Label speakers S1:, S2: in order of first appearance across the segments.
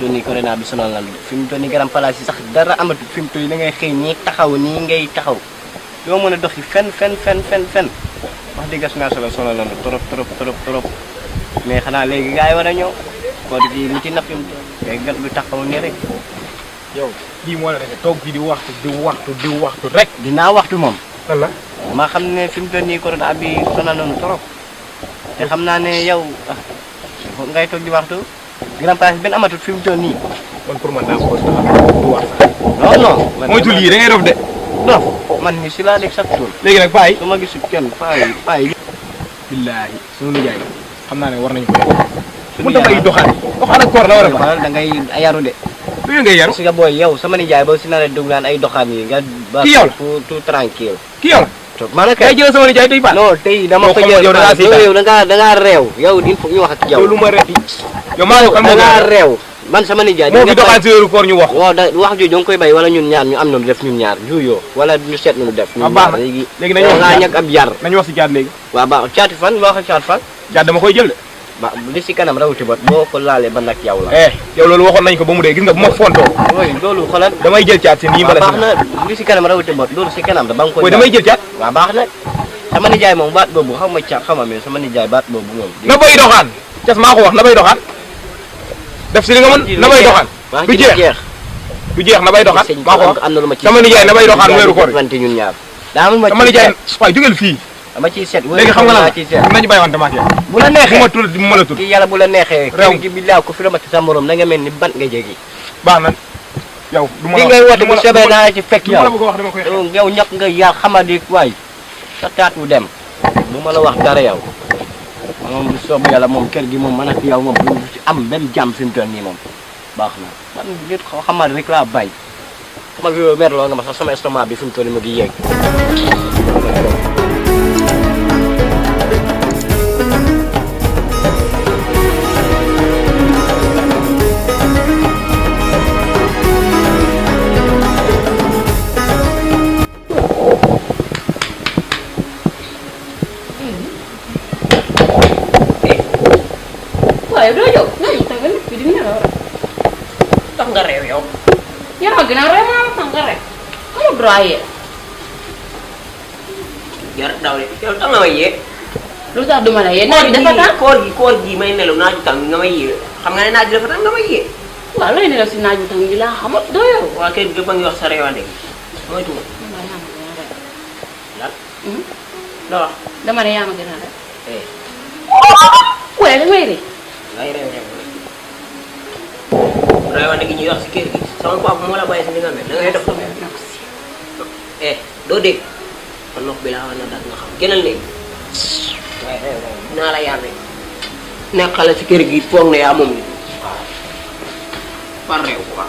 S1: toll nii corona bi sonal na fi mu toll nii garam place yi sax dara amatu fi mu toll nii da ngay xëy nii taxaw nii ngay taxaw doo mën a doxi fen wax dëgg naa sonal na trop mais xanaa léegi gars yi war a ñëw koor gi lu ci napp ngay gat lu taxaw nii rek.
S2: yow lii moo la defee toog bi di waxtu rek.
S1: dinaa waxtu moom.
S2: walla
S1: maa xam ne fi mu toll nii corona bi sonal nañu trop te xam naa ne yow ngay toog di waxtu grand place benn amatul fi mu toll nii.
S2: man pour man daa ko du wax sax.
S1: non.
S2: mooy tul yi da ngay dof de.
S1: dof man mi si laa dégg chaque jour.
S2: léegi nag Paa yi.
S1: su ma gisul kenn Paa yi.
S2: billaahi sunu nijaay xam naa ne war nañu ko def. mun tam ay doxaan ak koor la war a fa.
S1: da ngay yaru de.
S2: lu ngay yaru.
S1: si nga booy yow sama nijaay ba si na la dugg naan ay doxaan yi nga.
S2: kii yow la
S1: tout tranquille.
S2: kii yow la.
S1: maanaam
S2: kay jël sama nijaay tey ba.
S1: non tey dama ko jël yow da ngaa réew yow il faut ñu wax ak yow.
S2: lu ma reeti. yow maa ngi
S1: da ngaa réew. man sama nijaay
S2: moo fi doxaan si weeru koor ñu wax.
S1: waaw wax jooju da nga koy bay wala ñun ñaar ñu am nañu def ñun ñaar juyoo wala ñu seet nañu def. ñun ñaar léegi
S2: nañu wax
S1: ngaa ñàkk ab yar.
S2: nañu wax si caat léegi.
S1: waaw baax caati fan loo xam caati fan.
S2: caat dama koy jël de.
S1: ba li si kanam rawati bot boo ko laalee ba nag yow la.
S2: yow loolu waxoon nañ ko ba mu dee gis nga bu ma fontoo.
S1: oui loolu xoolal.
S2: damay jël caat seen yi mbala
S1: baax na li si kanam rawati bot loolu si kanam da ba nga koy.
S2: damay jël caat.
S1: waaw baax na sama nijaay moom baat boobu xaw ma caat xaw ma mais sama nijaay baat boobu moom.
S2: na bay doxaan cas maa ko wax na bay doxaan def si li nga mën na bay doxaan du jeex na bay doxaan maa ko wax sama nijaay na bay doxaan weeru koor
S1: ñun ñaar daa amul ma
S2: sama nijaay waaye jógel fii
S1: dama ciy seet
S2: léegi xam nga lan nañu bàyyi wante maak yow
S1: bu la neexee
S2: bu ma tudd bu ma la tudd
S1: ki yàlla bu la neexee réew gi bi laa ko fi ramati sa morom na nga mel ni bant nga jéggi
S2: baax na yow du ma
S1: li ngay woote bu sebee naa ci fekk
S2: yow
S1: yow ñàkk nga yar xamadi waay sa taat wu dem bu ma la wax dara yow moom bu soob yàlla moom kër gi moom man ak yow moom bu ci am benn jàmm fi mu toll nii moom baax na man nit ko xamal rek laa bay ma merloo nga ma sax sama estomac bi fi mu toll nii mu ngi yéeg
S3: waaye doo jóg tax nga nekk fii di nga war a tax nga réew yow yaa ma gën a réew maa tax nga réew amul droit yee
S4: jar daw de yow tax nga may yee
S3: lu tax duma la yee naaj bi dafa tàng
S4: koor gi may nelaw naaju tàng nga may yee xam nga ne naaj bi dafa tàng nga may yee
S3: waaw looy nelaw si naaj bi tàng bi laa xamut doo yow
S4: waa kër gi ba ngi wax sa réewande mooy tuuma lan loo wax
S3: dama ne yaa ma gën a réew
S4: eh
S3: waaye da ngay rëy
S4: ngay réewande gi ñuy wax si kër gi sama papa moo la bàyyi si li nga mel da ngay dox doo dégg kon nopp bi laa war na daal nga xam gënal léegi naa la yar rek nekk xale si kër gi foog ne yaa moom nit par réew quoi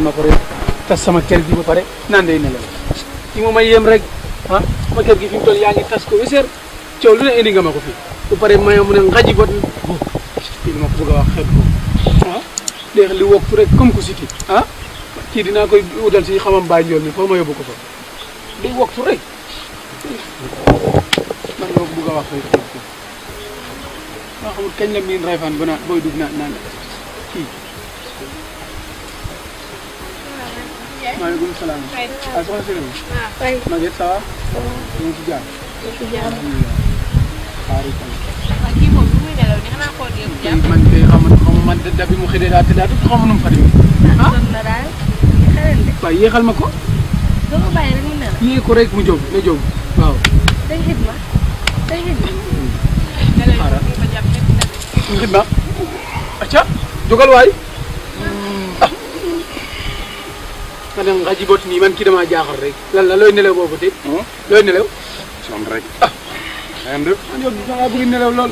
S5: ma ko rek tas sama kër gi ba pare naan day nelaw ci moom ay yem rek ah ma kër gi fi mu toll yaa ngi tas ko weseer coow lu ne indi nga ma ko fi ba pare maya mu ne ngaji bot kii li ma ko bëgg a wax xeet ko ah léegi li wokk rek comme ku siti ah kii dinaa koy wutal si xamam baay njool mi foofu ma yóbbu ko fa li wokk rek man nga ko bëgg a wax rek xeet ko maa xamul kañ la miin rayfaan ba naan booy dugg naan kii maaleykum salaam. ah soxna si réew. Maguette ça va. ñu ngi ci jàmm.
S3: kii moom lu muy nelaw ni xanaa xool yëpp jàmm
S5: man kay xam man dabi mu xëy daa tëddaatu xamu nu mu fa demee. ah
S3: la daal xelal de
S5: waaw yéexal ma ko.
S3: doo ko bàyyi rek mu nelaw
S5: yéeg ko rek mu jóg na jóg waaw.
S3: day xidma
S5: xaaral xidma acca jógal waay. ma ne nga jiboot nii man kii damaa jaaxal rek lan la looy nelaw boobu te looy nelaw
S2: som rek
S5: man yow dangaa bëgg nelaw lool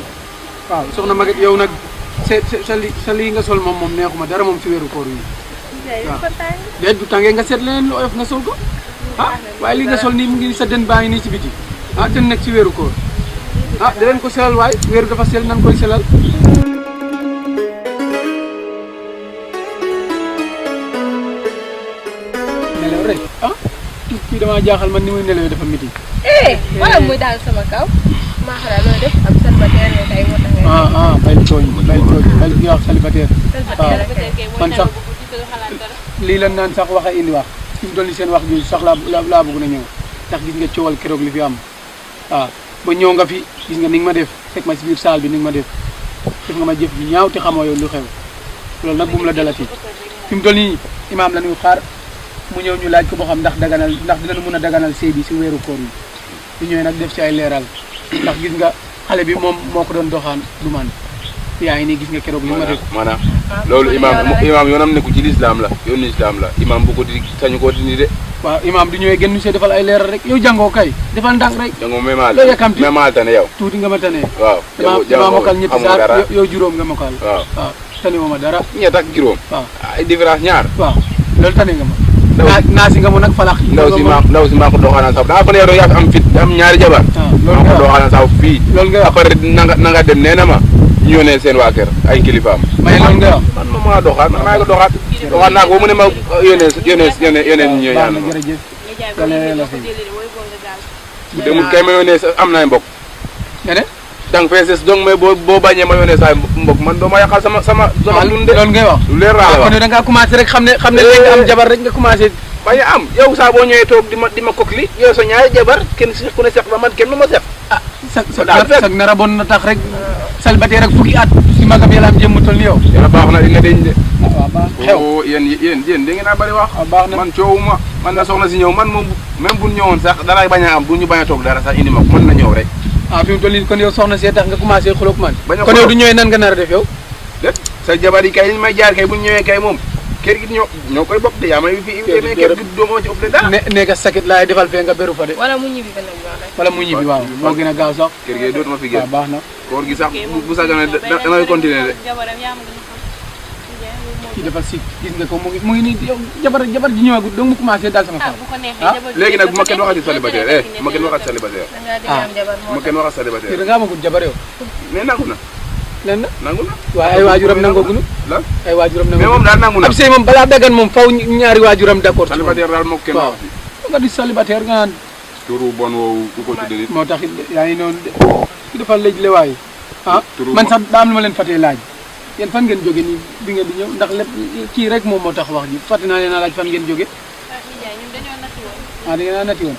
S5: waaw soxna Maguette yow nag sa lii nga sol moom neexuma dara moom si weeru koor yi waaw déet bu tàngee nga seet leneen lu oyof nga sol ko waaye li nga sol nii mu ngi sa den baa ngi nii ci biti te nekk ci weeru koor da leen ko selal waay weeru dafa sel nan koy selal nelaw rek kii damaa jaaxal man ni muy nelawee dafa miti
S3: wala muy daal sama kaw maa xanaa looy def am célibataire yow tey moo tax ngay
S5: bay gi wax célibataire man sax lii lan naan sax wax a indi wax fi mu toll ni seen wax jooju sax laa bëgg na ñëw ndax gis nga coowal keroog li fi am ba ñëw nga fi gis nga ni nga ma def fekk ma si biir saal bi ni nga ma def nga ma jëf bi ñaaw te xamoo yow lu xew loolu nag bu mu la dalati fi mu toll nii imaam la ñuy xaar mu ñëw ñu laaj ko boo xam ndax dinañu mën a daganal sëy bi si weeru koor yi bu ñëwee nag def ci ay leeral ndax gis nga xale bi moom moo ko doon doxaan du man yaa ngi nii gis nga keroog li ma def
S2: maanaam loolu imaam yoonam nekku ci lislaam la yoonu lislaam la imaam bu ko di sañu ko dindi de
S5: waaw imaam du ñëwee gën ñu see defal ay leeral rek yow jàngoo kay defal ndànk rek
S2: jàngoo
S5: loo yàkkamti
S2: mémal tane yow
S5: tuuti nga ma tane
S2: waaw
S5: dama mokkal ñetti saar yow juróom nga mokkal
S2: waaw
S5: tane ma dara
S2: ñett ak juróom
S5: waaw
S2: ay différence ñaar
S5: waaw loolu tane nga ma naa si nga mu nag falax
S2: ndaw si maa ko doxaanal sax daa ko ne yow yaa fi am fit am ñaari jabar
S5: loolu
S2: maa ko doxaanal sax fii
S5: loolu nga wax
S2: après na nga dem nee na ma ñu yónnee seen waa kër ay kilifaam
S5: may loolu nga wax
S2: man ma maa doxaat man maa ko doxaat naa ko ba mu ne ma yónnee ñu ñaan ma
S5: jërëjëf yàlla la fi
S2: bu demul kay ma yónnee am naay mbokk
S5: nga ne
S2: dang feeses donc mais boo bañee ma yónnee saa mbokk man doo ma yàqal sama dund de
S5: loolu ngay wax
S2: lu leer laa wax
S5: kon da ngaa commencé rek xam ne léegi nga am jabar rek nga commencé
S2: bañ a am yow saa boo ñëwee toog di ma kokli yow sa ñaari jabar kenn si ku ne seq ba man kenn du ma seq
S5: sag nara bon na tax rek célibataire rek fukki at si magam yàlla am jëmm toll ni yow
S2: yàlla baax na di nga deñ de
S5: waaw baax xew
S2: yéen da ngeen a bëri wax
S5: baax na
S2: man coowuma man na soxna si ñëw man moom même bu ñu ñëwoon sax dara bañ a am bu ñu bañ a toog dara sax indi ma ko mën na ñëw rek
S5: fi mu toll nii kon yow soxna see tax nga commencé xuloog man
S2: bañ a
S5: kon yow du ñëwee nan nga nar a def yow
S2: déet sa jabar yi kay liñ may jaar kay bu ñu ñëwee kay moom kër gi ñoo koy bokk de yaa may fi invité mais kër gi doo ma ci ëpp dara
S5: nekk sakit laay defal fee nga beru fa de
S3: wala mu ñibbi ba nag
S5: wala mu ñibbi waaw moo gën a gaaw sax
S2: kër gi dootuma fi génn
S5: baax na
S2: koor gi sax bu sagane damay continuer de
S5: kii dafa si gis nga ko mu ngi nii yow jabar ji ñëwagut donc mu commencé daal sama xel
S2: léegi nag bu ma kenn waxati célibataire bu ma kenn waxati célibataire bu ma kenn waxati célibataire
S5: kii da ngaa amagut jabar yow
S2: mais nangu na
S5: len na
S2: nangu na
S5: waaye ay waajuram nangooguñu
S2: lan
S5: ay waajuram
S2: mais moom daal nangu na
S5: ab sëy moom balaa dagan moom faw ñaari waajuram d'accord
S2: célibataire daal moo kenn waxati
S5: nga di célibataire nga naan
S2: turu bon woowu ku ko tudde nit
S5: moo tax yaa ngi noonu de ki dafa léegi le waay man sax daa am lu ma leen fàttee laaj yéen fan ngeen jóge nii bi ngeen di ñëw ndax lépp kii rek moom moo tax wax ji fàtte naa leen a laaj fan ngeen jóge da ngeen a nati woon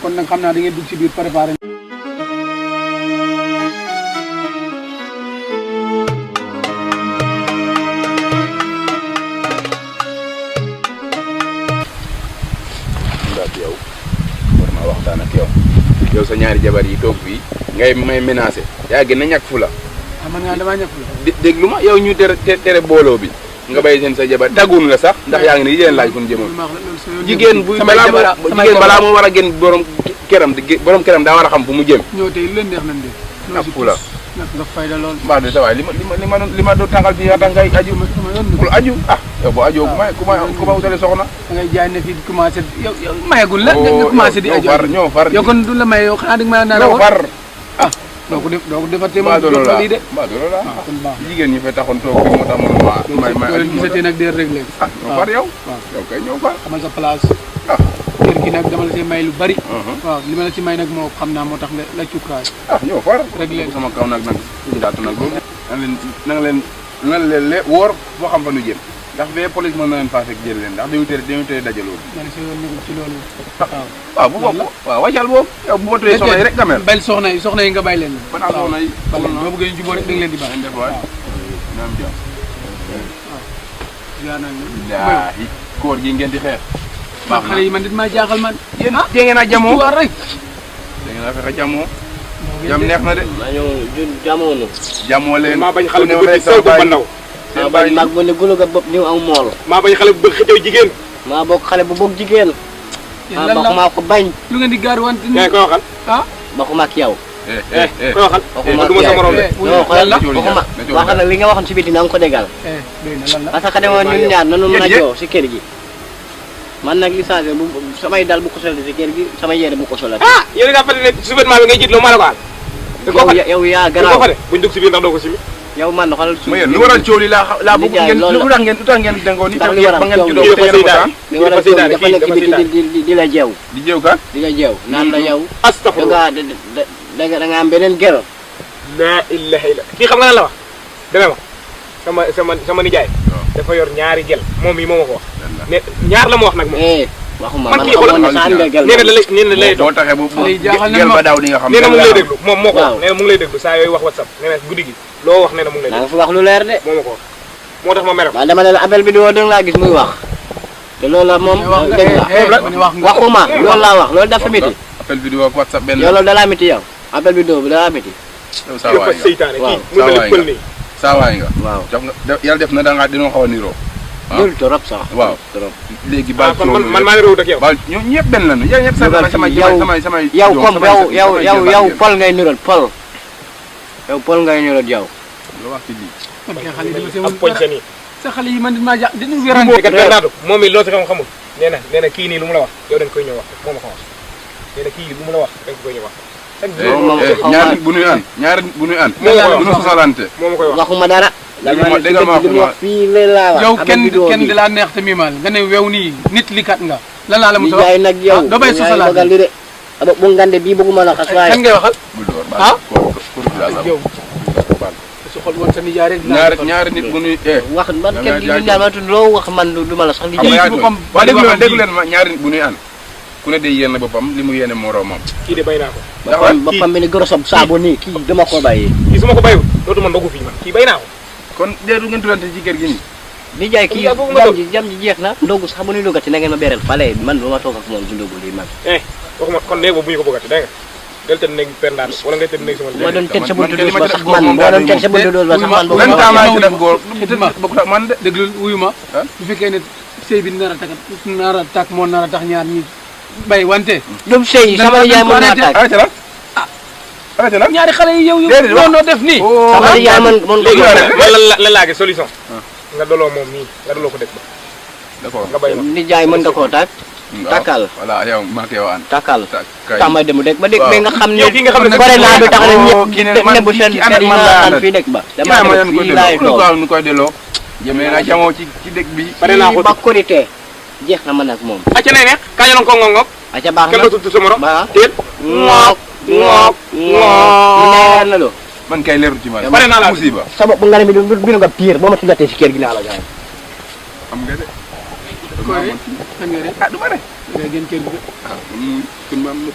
S5: kon nag xam naa da ngeen dugg ci biir préparé
S2: yow war naa waxtaan ak yow sa ñaari jabar yi toog fii ngay may menacé yaa gën a ñàkk fu la
S5: man nga damaa ñàkk la
S2: déglu ma yow ñu tere booloo bi nga bàyyi seen sa jabar tàgguun la sax ndax yaa ngi ne yéen laaj fu ñu jëmoon jigéen bu balaa moo war a gën borom këram daa war a xam fu mu jëm
S5: ñoo tey lu leen neex nañ de
S2: ak fu la
S5: nag nga fayda lool
S2: mbaa de sa waay li ma doon tàngal fii yaa ngay aju bul aju yow boo ajoo ku ma utale soxna
S5: da ngay jaay ne fii commencé yow mayagul la nga commencé di aju
S2: ñoo far
S5: yow kon du la may yow xanaa di ma naa
S2: ñoo far
S5: doo ko defatee
S2: mbaa doolo la
S5: lii de
S2: mbaa doolo la
S5: kon baax
S2: jigéen ñi fa taxoon toog bi moo tax ma may
S5: leen gisatee nag deer rek léegi
S2: ñoo far yow yow kay ñoo far
S5: xamal sa place kër gi nag dama la see may lu bari waaw li ma la ci may nag moo xam naa moo tax la cukraay
S2: ñoo far
S5: rek leen
S2: sama kaw nag ndaatu nag loolu na nga leen wóor boo xam fa nu jëm ndax bee police mën na leen faa fekk jël leen ndax dañu tere dajaloo
S5: man si yoon nekkul ci loolu
S2: waaw bu bokk waaw wàccal boobu yow bu ma tëyee soxna yi rek nga mel
S5: bàyyi soxna yi nga bàyyi leen
S2: banaa soxna yi
S5: boo bëggee ñu jubóo rek da nga leen di baax
S2: def waay naam jàmm
S5: yaa nañ
S2: laahi koor gi ngeen di xeex
S5: baax xale yi man dit maa jaaxal man
S2: yéen tee ngeen a jamoo
S5: war rek
S2: da ngeen a fexe jamoo jam neex na de
S1: jamono
S2: jamoo leen
S6: maa bañ xale bu bëgg sew ba ndaw
S1: maa bañ mag bu ne gulu ga bopp ni am mool
S6: maa bañ xale bu bëgg xëjëw jigéen
S1: maa bokk xale bu bëgg jigéen maa ko bañ
S5: lu ngeen di gaar wante
S6: yaa koy waxal
S1: bokkuma ak yow
S6: koy waxal
S1: bokkuma ak
S6: du ma sa morom de
S1: waxal nag li nga waxoon si biti na nga ko déggal
S5: doy na lan la
S1: parce que demoon ñun ñaar nanu mën a joo si kër gi man nag li changé bu samay dal bu ko solati si kër gi samay yére bu ko solati.
S6: ah yow nga fàttali ne souverainement bi ngay jiitloo maa la ko aal.
S1: yow yaa
S6: garaaw
S1: garaaw
S6: ko de buñ dugg si biir ndax doo ko simi.
S1: yow man xoolal
S2: ma yéen lu waral coow li laa bëgg ngeen lu tax ngeen dangoo ni
S1: ndax li waral
S2: ba ngeen
S1: coow
S2: juddoo
S6: li
S2: te yéen a ko
S1: li war a coow dafa nekk di la jeew
S2: di jéew ka
S1: di la jeew naan la yow
S6: astafurlah
S1: da nga am beneen gero
S6: la ilaha illa kii xam nga lan la wax dana ma sama nijaay dafa yor ñaari gel moom yi moo ma ko wax ne ñaar la ma wax nag moom
S1: waxuma
S6: man
S1: man
S6: kii
S1: xamoon ne sa am nga gel
S6: nee na lay
S2: boo taxee bu
S5: Lay jaaxal na
S2: gel
S5: ma.
S2: ba daaw di nga xam
S6: nee na mu ngi lay déglu moom moo ko
S1: waaw.
S6: wax nee na mu ngi lay déglu saa yooyu wax whatsapp nee na guddi gi loo wax nee na mu ngi lay
S1: da
S6: déglu
S1: nga fi wax lu leer de
S6: moo ma ko wax moo tax ma mere ko
S1: waaw dama ne la appel bi di woo danga laa gis muy wax te loolu la moom dégg nga waxuma loolu laa wax loolu dafa miti
S2: appel vidéo ak whatsapp benn
S1: yow loolu dalaa miti yow appel bi doo bi dalaa miti
S2: yow saa waay
S6: yëpp seytaane
S1: waaw.
S6: kii mu mel ni pël nii
S2: saa waay nga
S1: waaw
S2: jox nga yàlla def na da nga dinoo xaw a niroo
S1: jël torop sax
S2: waaw.
S1: torop
S2: léegi
S6: ah
S2: baal
S6: kon man maa ngi réewut ak yow
S2: baal ñoo ñëpp benn lañu yow ñëpp sama
S1: yow comme yow pol ngay niroon pol yow pol ngay niroon yow
S2: la wax ci lii
S5: man kay xale yi dama see
S6: ak
S5: mën
S6: poñ sa nii
S5: sa xale yi man maa ja dinu
S6: bu
S5: wérante
S6: kat Bernardo moom it loo si xam xamul nee na kii nii lu mu la wax yow da nga koy ñëw wax moo ma ko wax nee na kii lu mu la wax da nga koy ñëw wax chaque jour
S1: moom xaw
S2: ñaari
S1: ma
S2: nit bu nuy an ñaari nit bu nuy an
S6: moo ma
S2: du ñu sosalante
S6: moo ma koy wax
S1: waxuma dara
S2: dégg ma
S1: li mu wax fii la laa wax
S5: yow
S1: appel
S5: kenn
S1: vidéo
S5: kenn
S1: bi.
S5: di laa neex te miimal nga ne wew nii nit li kat nga lan laa la
S1: di
S5: mos a wax
S1: jaay nag yow
S5: doo bay sosalaat
S1: dogal li de aba bu ngande bii bëgguma la xas waaye
S5: kan ngay waxal
S2: bul door
S5: Ah?
S2: yow
S5: yow su xool woon sa nijaay rek
S2: ñaari nit bu nuy
S1: wax man
S2: da
S1: kenn
S2: nga
S1: gi
S2: jaay
S1: ñu naan ma tudd loo wax man du ma la sax li
S2: xam nga
S1: jaay
S2: yaa
S5: boppam
S2: waa déglu leen
S5: di
S2: déglu leen ma ñaari nit bu nuy an ku ne day yéene boppam li mu yéene moroomam
S6: kii de bay naa ko
S1: boppam bi ni gorosob saabu nii kii dama ko bàyyi
S6: kii su ma ko bayul dootuma ndogu fii man kii bay naa ko
S2: kon deedu ngeen tuddante ci kër gi nii
S1: di jaay kii
S6: yaa bëgg ma
S1: jam ji jeex na ndogu sax bu ñuy dogati na ngeen ma bereel fale man ba ma toog ak moom du ndogu lii man
S6: waxuma kon néeg boobu bu ñu ko bëggati dégg nga del tëdd néeg Penda wala ngay tëdd néeg sama
S1: ma doon teg sa buntu
S2: man
S1: doos ba
S2: li ma
S1: sax
S2: ci def
S1: man
S2: moom
S1: boo doon
S2: daal
S1: teg sa buntu doos ba sax man
S2: lan temps maa ci def góor
S5: Xidma.
S2: bokkut ak man de
S5: déglul wuyu ma
S2: Ah?
S5: bu fekkee ne sëy bi nar a takk moo nar a tax ñaar ñi bay wante
S1: dum sëy sama yaay mën naa tàgg
S2: arrêté la arrêté la
S5: ñaari xale yi yow
S2: Déedéet, wax.
S5: noo def nii
S1: sama yaay mën
S6: léegi
S1: nga
S6: man la laage solution nga doloo moom nii nga doloo ko dëkk ba
S2: d'accord
S6: nga bay ma
S1: di jaay mën nga koo tàgg takkal
S2: voilà yow maa koy wax
S1: takkal
S2: kay
S1: tax may dem dëkk ba dëkk ba nga xam ne
S6: yow kii nga xam ne
S1: bare naa bi tax na
S2: kii ne
S1: ñëpp
S2: man
S1: nebu seen
S2: kii ànd
S1: kër
S2: ak
S1: yi
S2: man
S1: nga
S2: laa
S1: naan
S2: àndal.
S1: fii dëkk ba
S2: maa ma
S1: dama
S2: yoon ko
S1: fii laay
S2: delloo
S1: toog
S2: nu koy delloo jëmee naa jamoo ci dëkk bi
S6: pare naa ko
S1: ba korité jeex na man ak moom
S6: acca nee neex kaa ñu ko ngong
S1: aca baax
S6: kenn
S1: na
S6: ba tudd sa morom
S1: ba
S6: teel
S1: ngook ngook ngook mu neex na lo
S2: man kay leeru ci man
S6: pare naa la
S2: musiba
S1: sa bopp nga ne bi du nga pire boo ma tuddatee si kër gi naa la jaay
S2: xam nga de
S5: koy kan nga de
S2: ah du ma ne
S5: nga gën kër gi
S2: ah kun ma am na